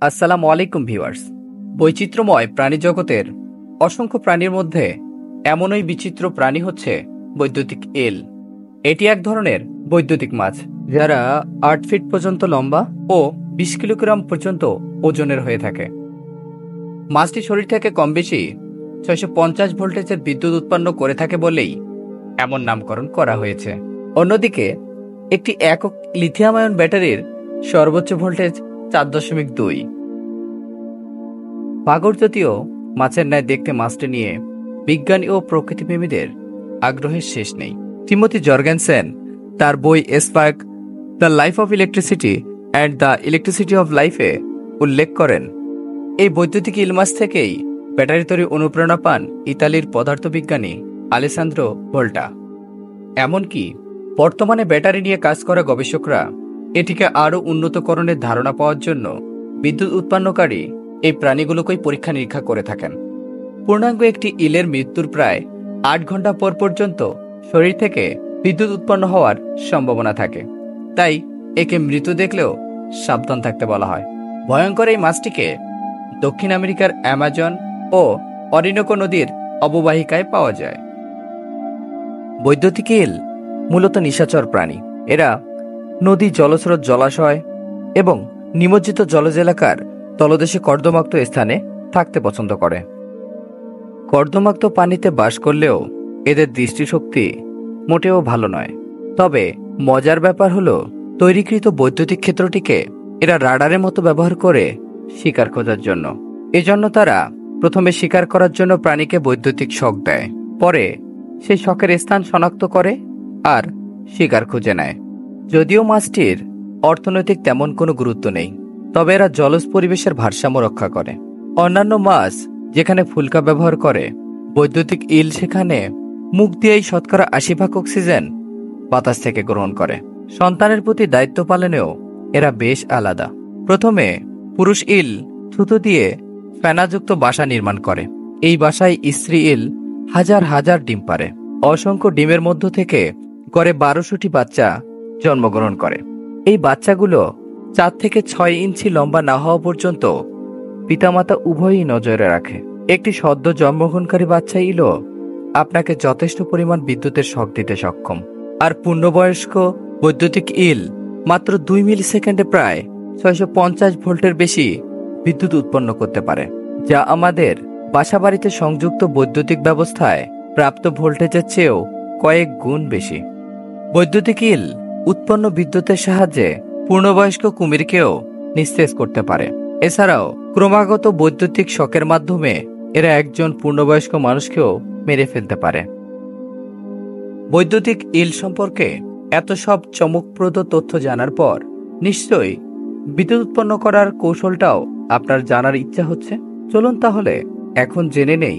আসসালামু আলাইকুম ভিউয়ার্স। বৈচিত্র্যময় প্রাণী জগতের অসংখ্য প্রাণীর মধ্যে এমনই বিচিত্র প্রাণী হচ্ছে বৈদ্যুতিক এল। এটি এক ধরনের বৈদ্যুতিক মাছ যারা 8 ফিট পর্যন্ত লম্বা ও 20 কিলোগ্রাম পর্যন্ত ওজনের হয়ে থাকে। মাছটি শরীর থেকে কম বেশি 650 ভোল্টেজের বিদ্যুৎ উৎপন্ন করে থাকে বলেই এমন নামকরণ করা হয়েছে। অন্যদিকে একটি একক লিথিয়াম আয়ন ব্যাটারির সর্বোচ্চ ভোল্টেজ 4.2। পাগর জাতীয় মাছের ন্যায় দেখতে মাছটি নিয়ে বিজ্ঞানী ও প্রকৃতিপ্রেমীদের আগ্রহের শেষ নেই। টিমোথি জর্গেনসেন তার বই spark the life of electricity and the electricity of লাইফে উল্লেখ করেন, এই বৈদ্যুতিক ইল মাছ থেকেই ব্যাটারি তৈরি অনুপ্রেরণা পান ইতালির পদার্থবিজ্ঞানী আলেসান্দ্রো ভোল্টা। এমনকি বর্তমানে ব্যাটারি নিয়ে কাজ করা গবেষকরা এটিকে আরও উন্নতকরণের ধারণা পাওয়ার জন্য বিদ্যুৎ উৎপন্নকারী এই প্রাণীগুলোকেই পরীক্ষা নিরীক্ষা করে থাকেন। পূর্ণাঙ্গ একটি ইলের মৃত্যুর প্রায় 8 ঘন্টা পর পর্যন্ত শরীর থেকে বিদ্যুৎ উৎপন্ন হওয়ার সম্ভাবনা থাকে, তাই একে মৃত দেখলেও সাবধান থাকতে বলা হয়। ভয়ঙ্কর এই মাছটিকে দক্ষিণ আমেরিকার অ্যামাজন ও অরিনোকো নদীর অববাহিকায় পাওয়া যায়। বৈদ্যুতিক ইল মূলত নিশাচর প্রাণী। এরা নদী, জলস্রোত, জলাশয় এবং নিমজ্জিত জলজ এলাকার তলদেশে কর্দমাক্ত স্থানে থাকতে পছন্দ করে। কর্দমাক্ত পানিতে বাস করলেও এদের দৃষ্টিশক্তি মোটেও ভালো নয়। তবে মজার ব্যাপার হলো, তৈরিকৃত বৈদ্যুতিক ক্ষেত্রটিকে এরা রাডারের মতো ব্যবহার করে শিকার খোঁজার জন্য। এজন্য তারা প্রথমে শিকার করার জন্য প্রাণীকে বৈদ্যুতিক শক দেয়, পরে সেই শকের স্থান শনাক্ত করে আর শিকার খুঁজে নেয়। যদিও মাছটির অর্থনৈতিক তেমন কোনো গুরুত্ব নেই, তবে এরা জলজ পরিবেশের ভারসাম্য রক্ষা করে। অন্যান্য মাছ যেখানে ফুলকা ব্যবহার করে, বৈদ্যুতিক ইল সেখানে মুখ দিয়েই 80% অক্সিজেন বাতাস থেকে গ্রহণ করে। সন্তানের প্রতি দায়িত্ব পালনেও এরা বেশ আলাদা। প্রথমে পুরুষ ইল থুতু দিয়ে ফেনাযুক্ত বাসা নির্মাণ করে। এই বাসায় স্ত্রী ইল হাজার হাজার ডিম পারে। অসংখ্য ডিমের মধ্য থেকে গড়ে 1200টি বাচ্চা জন্মগ্রহণ করে। এই বাচ্চাগুলো 4 থেকে 6 ইঞ্চি লম্বা না হওয়া পর্যন্ত পিতামাতা উভয়ই নজরে রাখে। একটি সদ্য জন্মগ্রহণকারী বাচ্চা ইলও আপনাকে যথেষ্ট পরিমাণ বিদ্যুতের শক দিতে সক্ষম। আর পূর্ণবয়স্ক বৈদ্যুতিক ইল মাত্র 2 মিলি সেকেন্ডে প্রায় 650 ভোল্টের বেশি বিদ্যুৎ উৎপন্ন করতে পারে, যা আমাদের বাসাবাড়িতে সংযুক্ত বৈদ্যুতিক ব্যবস্থায় প্রাপ্ত ভোল্টেজের চেয়েও কয়েক গুণ বেশি। বৈদ্যুতিক ইল উৎপন্ন বিদ্যুতের সাহায্যে পূর্ণবয়স্ক কুমিরকেও নিস্তেজ করতে পারে। এছাড়াও ক্রমাগত বৈদ্যুতিক শকের মাধ্যমে এরা একজন পূর্ণবয়স্ক মানুষকেও মেরে ফেলতে পারে। বৈদ্যুতিক ইল সম্পর্কে এত সব চমকপ্রদ তথ্য জানার পর নিশ্চয়ই বিদ্যুৎ উৎপন্ন করার কৌশলটাও আপনার জানার ইচ্ছা হচ্ছে। চলুন তাহলে এখন জেনে নেই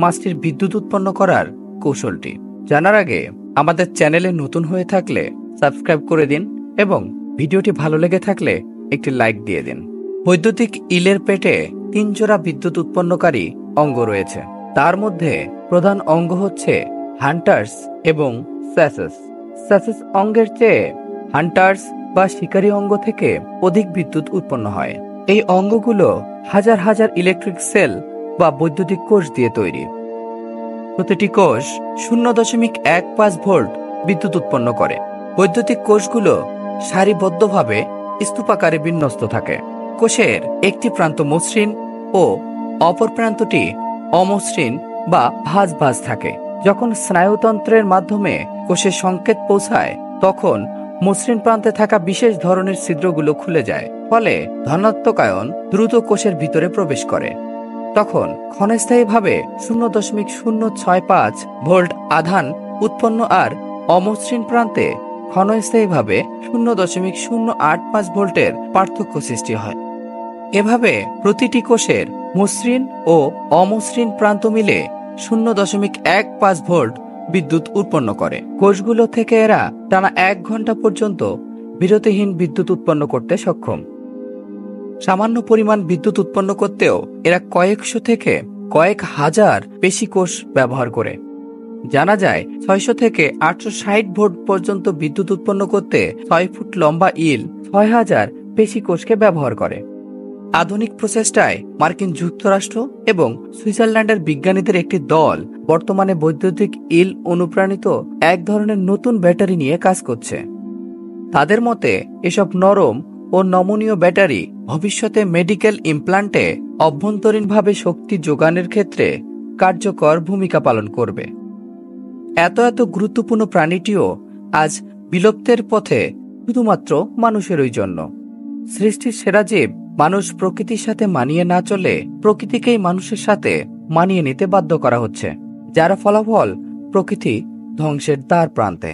মাছটির বিদ্যুৎ উৎপন্ন করার কৌশলটি। জানার আগে আমাদের চ্যানেলে নতুন হয়ে থাকলে সাবস্ক্রাইব করে দিন এবং ভিডিওটি ভালো লেগে থাকলে একটি লাইক দিয়ে দিন। বৈদ্যুতিক ইলের পেটে 3 জোড়া বিদ্যুৎ উৎপন্নকারী অঙ্গ রয়েছে। তার মধ্যে প্রধান অঙ্গ হচ্ছে হান্টার্স এবং স্যাসেস। স্যাসেস অঙ্গের চেয়ে হান্টার্স বা শিকারী অঙ্গ থেকে অধিক বিদ্যুৎ উৎপন্ন হয়। এই অঙ্গগুলো হাজার হাজার ইলেকট্রিক সেল বা বৈদ্যুতিক কোষ দিয়ে তৈরি। প্রতিটি কোষ 0.15 ভোল্ট বিদ্যুৎ উৎপন্ন করে। বৈদ্যুতিক কোষগুলো সারিবদ্ধভাবে স্তূপাকারে বিন্যস্ত থাকে। কোষের একটি প্রান্ত মসৃণ ও অপর প্রান্তটি অমসৃণ বা ভাঁজ ভাঁজ থাকে। যখন স্নায়ুতন্ত্রের মাধ্যমে কোষে সংকেত পৌঁছায়, তখন মসৃণ প্রান্তে থাকা বিশেষ ধরনের ছিদ্রগুলো খুলে যায়, ফলে ধনাত্মক আয়ন দ্রুত কোষের ভিতরে প্রবেশ করে। তখন ক্ষণস্থায়ীভাবে 0.065 ভোল্ট আধান উৎপন্ন আর অমসৃণ প্রান্তে ক্ষণস্থায়ীভাবে 0.085 ভোল্টের পার্থক্য সৃষ্টি হয়। এভাবে প্রতিটি কোষের মসৃণ ও অমসৃণ প্রান্ত মিলে 0.15 ভোল্ট বিদ্যুৎ উৎপন্ন করে। কোষগুলো থেকে এরা টানা 1 ঘন্টা পর্যন্ত বিরতিহীন বিদ্যুৎ উৎপন্ন করতে সক্ষম। সামান্য পরিমাণ বিদ্যুৎ উৎপন্ন করতেও এরা কয়েকশো থেকে কয়েক হাজার পেশি কোষ ব্যবহার করে। জানা যায় 600 থেকে 860 ভোল্ট পর্যন্ত বিদ্যুৎ উৎপন্ন করতে 6 ফুট লম্বা ইল 6000 পেশি কোষকে ব্যবহার করে। আধুনিক প্রচেষ্টায় মার্কিন যুক্তরাষ্ট্র এবং সুইজারল্যান্ডের বিজ্ঞানীদের একটি দল বর্তমানে বৈদ্যুতিক ইল অনুপ্রাণিত এক ধরনের নতুন ব্যাটারি নিয়ে কাজ করছে। তাদের মতে এসব নরম ও নমনীয় ব্যাটারি ভবিষ্যতে মেডিকেল ইমপ্লান্টে অভ্যন্তরীণভাবে শক্তি যোগানের ক্ষেত্রে কার্যকর ভূমিকা পালন করবে। এত গুরুত্বপূর্ণ প্রাণীটিও আজ বিলুপ্তের পথে শুধুমাত্র মানুষেরই জন্য। সৃষ্টির সেরা জীব মানুষ প্রকৃতির সাথে মানিয়ে না চলে প্রকৃতিকেই মানুষের সাথে মানিয়ে নিতে বাধ্য করা হচ্ছে, যার ফলাফল প্রকৃতি ধ্বংসের দ্বার প্রান্তে।